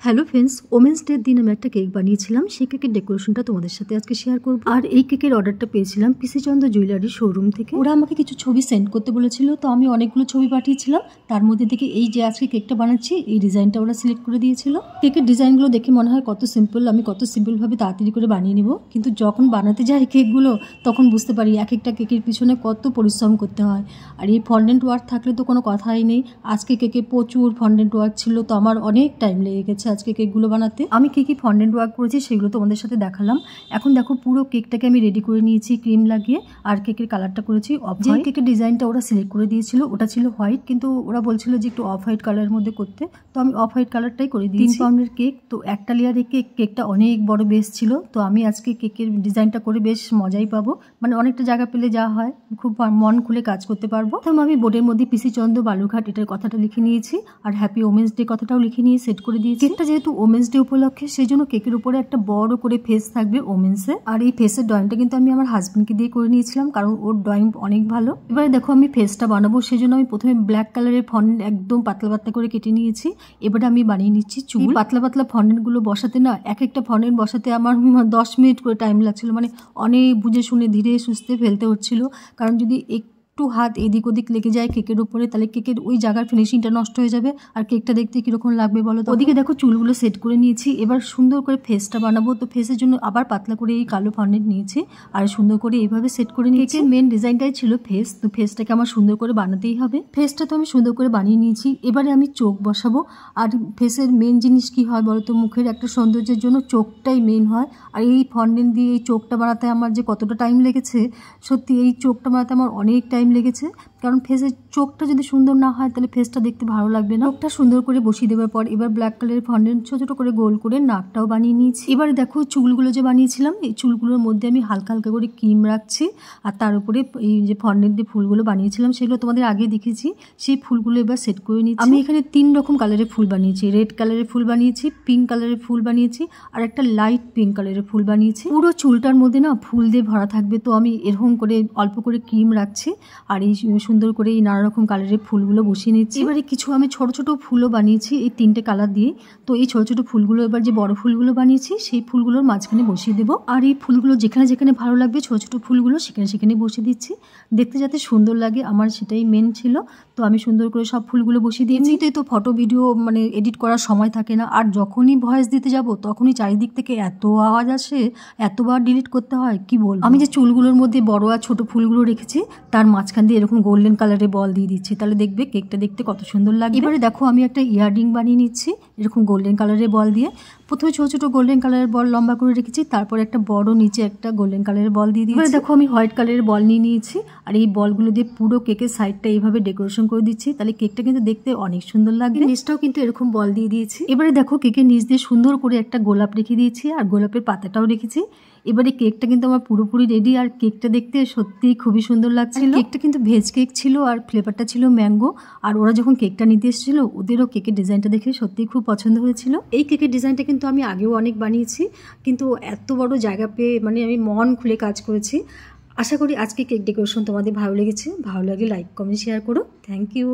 Hello friends, women's ডের দিন আমি একটা কেক বানিয়েছিলাম। সেই কেকের ডেকোরেশনটা তোমাদের সাথে আজকে শেয়ার করব। আর এই কেকের অর্ডারটা পেয়েছিলাম পিসি চন্দ্র জুয়েলারি শোরুম থেকে। ওরা আমাকে কিছু ছবি সেন্ড করতে বলেছিল, তো আমি অনেকগুলো ছবি পাঠিয়েছিলাম। তার মধ্যে থেকে এই যে আজকে কেকটা বানাচ্ছি এই ডিজাইনটা ওরা সিলেক্ট করে দিয়েছিল। কেকের ডিজাইনগুলো দেখে মনে হয় কত সিম্পল, আমি কত সিম্পলভাবে তাড়াতাড়ি করে বানিয়ে নিব, কিন্তু যখন বানাতে যাই কেকগুলো তখন বুঝতে পারি এক একটা কেকের পিছনে কত পরিশ্রম করতে হয়। আর এই ফন্ডেন্ট ওয়ার্ক থাকলে তো কোনো কথাই নেই। আজকে কেকে প্রচুর ফন্ডেন্ট ওয়ার্ক ছিল, তো আমার অনেক টাইম লেগে গেছে আজকে কেকগুলো বানাতে। আমি কি কি ফন্ডেন্ট ওয়ার্ক করেছি সেগুলো তোমাদের সাথে দেখালাম। এখন দেখো পুরো কেকটাকে আমি রেডি করে নিয়েছি ক্রিম লাগিয়ে, আর কেকের কালারটা করেছি অফ হোয়াইট। কেকের ডিজাইনটা ওরা সিলেক্ট করে দিয়েছিল ওটা ছিল হোয়াইট, কিন্তু ওরা বলছিল যে একটু অফ হোয়াইট কালারের মধ্যে করতে, তো আমি অফ হোয়াইট কালারটাই করে দিয়েছি। 3 পাউন্ডের কেক, তো একটা লেয়ারে কেকটা অনেক বড় বেশ ছিল, তো আমি আজকে কেকের ডিজাইনটা করে বেশ মজাই পাবো, মানে অনেকটা জায়গা পেলে যা হয় খুব মন খুলে কাজ করতে পারবো। তো আমি বোর্ডের মধ্যে পিসি চন্দ্র বালুরঘাট এটার কথাটা লিখে নিয়েছি, আর হ্যাপি ওমেন্স ডে কথাটাও লিখে নিয়ে সেট করে দিয়েছি। কেকটা যেহেতু ওমেন্স ডে উপলক্ষে সেই জন্য কেকের উপরে একটা বড় করে ফেস থাকবে ওমেন্সে। আর এই ফেসের ড্রয়িংটা কিন্তু আমি আমার হাজবেন্ডকে দিয়ে করে নিয়েছিলাম, কারণ ওর ড্রয়িং অনেক ভালো। এবারে দেখো আমি ফেসটা বানাবো, সেই জন্য আমি প্রথমে ব্ল্যাক কালারের ফন্ডেন্ট একদম পাতলা পাতলা করে কেটে নিয়েছি। এবারে আমি বানিয়ে নিচ্ছি চুল। পাতলা পাতলা ফন্ডেন্ট গুলো বসাতে না এক একটা ফন্ডেন্ট বসাতে আমার 10 মিনিট করে টাইম লাগছিল, মানে অনেক বুঝে শুনে ধীরে সুস্থে ফেলতে হচ্ছিল, কারণ যদি একটু হাত এদিক ওদিক লেগে যায় কেকের উপরে তাহলে কেকের ওই জায়গার ফিনিশিংটা নষ্ট হয়ে যাবে, আর কেকটা দেখতে কিরকম লাগবে বলো। তো ওদিকে দেখো চুলগুলো সেট করে নিয়েছি, এবার সুন্দর করে ফেসটা বানাবো। তো ফেসের জন্য আবার পাতলা করে এই কালো ফন্ডেন্ট নিয়েছি আর সুন্দর করে এইভাবে সেট করে নিয়েছি। কেকের মেন ডিজাইনটাই ছিল ফেস, তো ফেসটাকে আমার সুন্দর করে বানাতেই হবে। ফেসটা তো আমি সুন্দর করে বানিয়ে নিয়েছি, এবারে আমি চোখ বসাবো। আর ফেসের মেন জিনিস কি হয় বলো তো, মুখের একটা সৌন্দর্যের জন্য চোখটাই মেন হয়। আর এই ফন্ডেন্ট দিয়ে এই চোখটা বানাতে আমার যে কতটা টাইম লেগেছে, সত্যি এই চোখটা বানাতে আমার অনেক টাইম লেগেছে, কারণ ফেসের চোখটা যদি সুন্দর না হয় তাহলে ফেসটা দেখতে ভালো লাগবে না। চোখটা সুন্দর করে বসিয়ে দেওয়ার পর এবার ব্ল্যাক কালারের ফন্ডেন্ট ছোট ছোট করে গোল করে নাকটাও বানিয়ে নিয়েছি। এবারে দেখো চুলগুলো যে বানিয়েছিলাম এই চুলগুলোর মধ্যে আমি হালকা হালকা করে ক্রিম রাখছি, আর তার উপরে এই যে ফন্ডেন্ট দিয়ে ফুলগুলো বানিয়েছিলাম সেগুলো তোমাদের আগে দেখেছি, সেই ফুলগুলো এবার সেট করে নিচ্ছি। আমি এখানে 3 রকম কালারের ফুল বানিয়েছি, রেড কালারের ফুল বানিয়েছি, পিঙ্ক কালারের ফুল বানিয়েছি, আর একটা লাইট পিঙ্ক কালারের ফুল বানিয়েছি। পুরো চুলটার মধ্যে না ফুল দিয়ে ভরা থাকবে, তো আমি এরকম করে অল্প করে ক্রিম রাখছি আর এই সুন্দর করে এই নানা রকম কালারের ফুলগুলো বসিয়ে নিচ্ছি। এবারে কিছু আমি ছোট ছোট ফুলও বানিয়েছি এই 3টে কালার দিয়ে, তো এই ছোট ছোট ফুলগুলো এবার যে বড় ফুলগুলো বানিয়েছি সেই ফুলগুলোর মাঝখানে বসিয়ে দেবো। আর এই ফুলগুলো যেখানে যেখানে ভালো লাগবে ছোট ছোট ফুলগুলো সেখানে সেখানে বসিয়ে দিচ্ছি, দেখতে যাতে সুন্দর লাগে, আমার সেটাই মেন ছিল। তো আমি সুন্দর করে সব ফুলগুলো বসিয়ে দিয়েছি। তো ফটো ভিডিও মানে এডিট করার সময় থাকে না, আর যখনই ভয়েস দিতে যাব তখনই চারিদিক থেকে এত আওয়াজ আসে, এতবার ডিলিট করতে হয় কি বলবো। আমি যে চুলগুলোর মধ্যে বড় আর ছোট ফুলগুলো রেখেছি তার মাঝখান দিয়ে এরকম গোল্ডেন কালারের বল দিয়ে দিচ্ছি, তাহলে দেখবে কেকটা দেখতে কত সুন্দর লাগে। এবারে দেখো আমি একটা ইয়াররিং বানিয়ে নিচ্ছি এরকম গোল্ডেন কালারের বল দিয়ে। প্রথমে ছোট ছোট গোল্ডেন কালারের বল লম্বা করে রেখেছি, তারপর একটা বড় নিচে একটা গোল্ডেন কালারের বল দিয়ে দিয়েছি। এবারে দেখো আমি হোয়াইট কালারের বল নিয়ে নিয়েছি, আর এই বলগুলো দিয়ে পুরো কেকের সাইডটা এইভাবে ডেকোরেশন করে দিচ্ছি, তাহলে কেকটা কিন্তু দেখতে অনেক সুন্দর লাগবে। নিচটাও কিন্তু এরকম বল দিয়ে দিয়েছি। এবারে দেখো কেকের নিচ দিয়ে সুন্দর করে একটা গোলাপ রেখে দিয়েছি, আর গোলাপের পাতাটাও রেখেছি। এবারে কেকটা কিন্তু আমার পুরোপুরি রেডি, আর কেকটা দেখতে সত্যিই খুবই সুন্দর লাগছিল। কেকটা কিন্তু ভেজ কেক ছিল আর ফ্লেভারটা ছিল ম্যাঙ্গো, আর ওরা যখন কেকটা নিতে এসেছিল ওদেরও কেকের ডিজাইনটা দেখে সত্যিই খুব পছন্দ হয়েছিল। এই কেকের ডিজাইনটা কিন্তু আমি আগেও অনেক বানিয়েছি, কিন্তু এত বড় জায়গা পেয়ে মানে আমি মন খুলে কাজ করেছি। আশা করি আজকে কেক ডেকোরেশন তোমাদের ভালো লেগেছে, ভালো লাগলে লাইক কমেন্ট শেয়ার করো। Thank you.